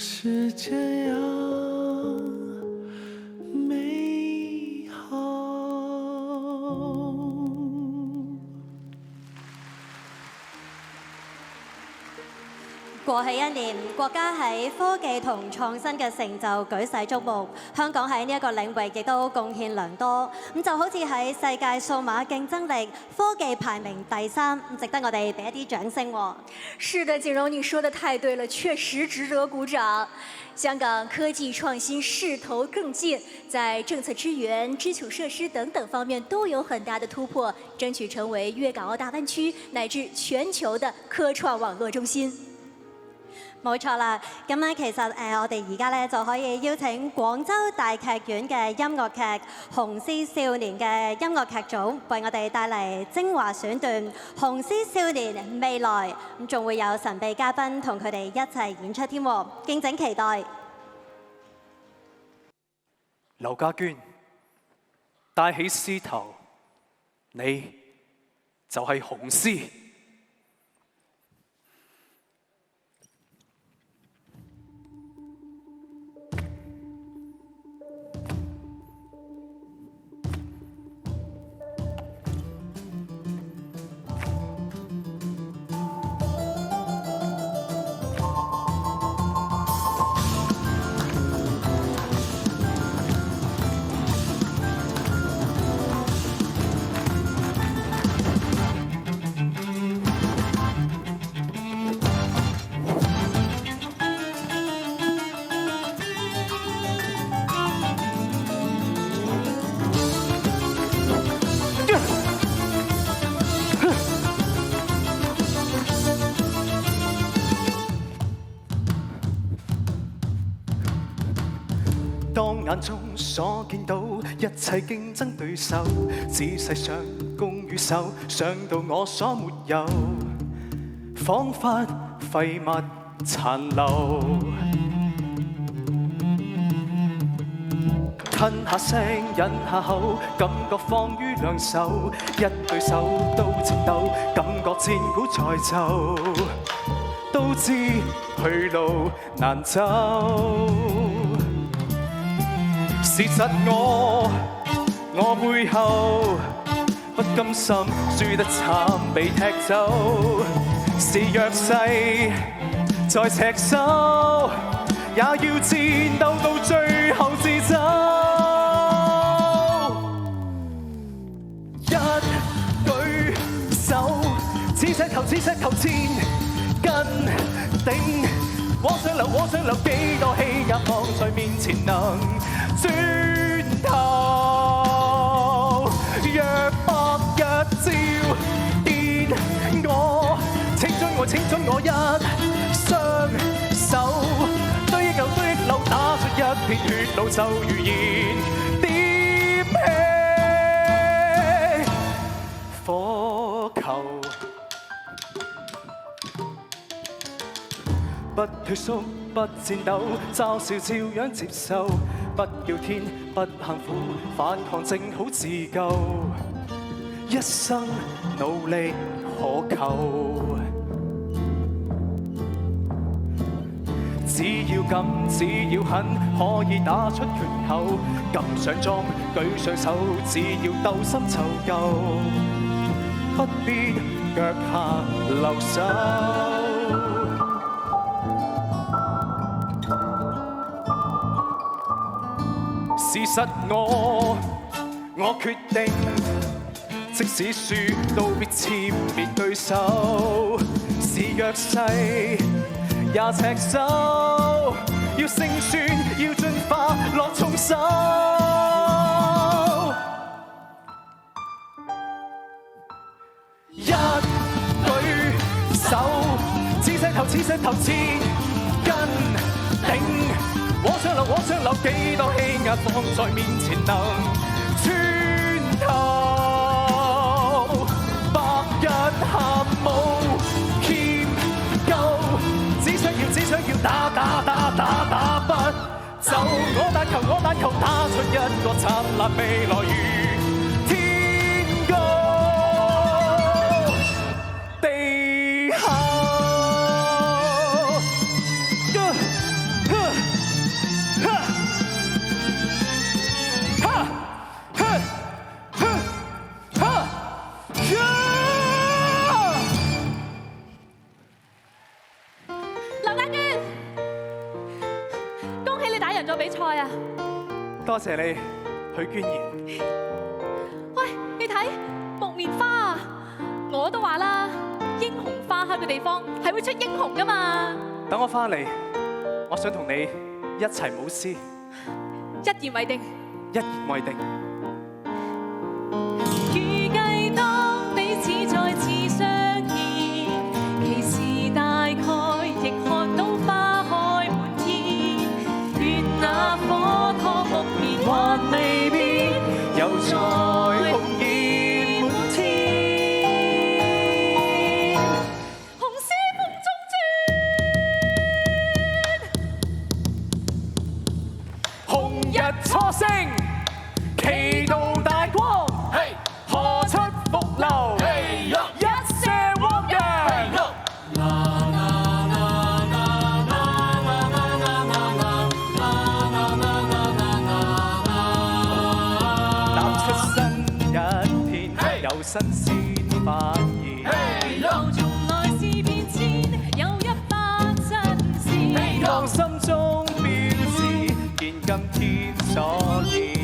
是这样美好。過去一年，國家喺科技同創新嘅成就舉世矚目，香港喺呢一個領域亦都貢獻良多。咁就好似喺世界數碼競爭力科技排名第3，值得我哋俾一啲掌聲喎。是的，景榮，你說得太對了，確實值得鼓掌。香港科技創新勢頭更進，在政策支援、基礎設施等等方面都有很大的突破，爭取成為粵港澳大灣區乃至全球的科創網絡中心。冇錯啦，咁咧其實我哋而家咧就可以邀請廣州大劇院嘅音樂劇《雄獅少年》嘅音樂劇組為我哋帶嚟精華選段《雄獅少年未來》，咁仲會有神秘嘉賓同佢哋一齊演出添喎，敬請期待。劉家娟帶起獅頭，你就係雄獅。當眼中所見到一切競爭對手，仔細上攻與守，想到我所沒有，彷彿廢物殘留。吞下聲，忍下口，感覺放於兩手，一對手都戰鬥，感覺戰鼓在奏，都知去路難走。事實我背後不甘心，輸得慘被踢走，是弱勢在赤手，也要戰鬥到最後自走。一舉手，似石頭千斤頂，往上流，幾多氣壓放在面前能轉頭，若白日照見我，請准我一雙手，堆一溜，打出一片血路，就如燃點起火球。不退縮，不戰鬥，嘲笑照樣接受，不叫天，不幸苦，反抗正好自救，一生努力可求。只要敢，只要肯，可以打出拳頭，撳上裝，舉上手，只要鬥心湊夠，不必腳下留手。事實我決定，即使輸都必殲滅對手，是弱勢也赤手，要勝算要進化落重手，一舉手，似石頭千斤頂，往上流，幾多氣壓放在面前能穿透，白日下無欠夠，只想要打不走，我但求打出一個燦爛未來如天高地厚。多謝你，許娟賢。喂，你睇木棉花啊！我都話啦，英雄花開嘅地方係會出英雄噶嘛。等我翻嚟，我想同你一齊舞獅，一言為定。一言為定。預計當彼此再次相見，其時大概亦看到花開滿天。願那火燙木棉還未變，又再紅葉滿天。紅絲風中轉，紅日初升，旗道大光，賀出福流，一瀉汪洋。踏出新一天，有新鮮發現。從來是變遷，有一番新鮮。當心中標誌，見今天所見。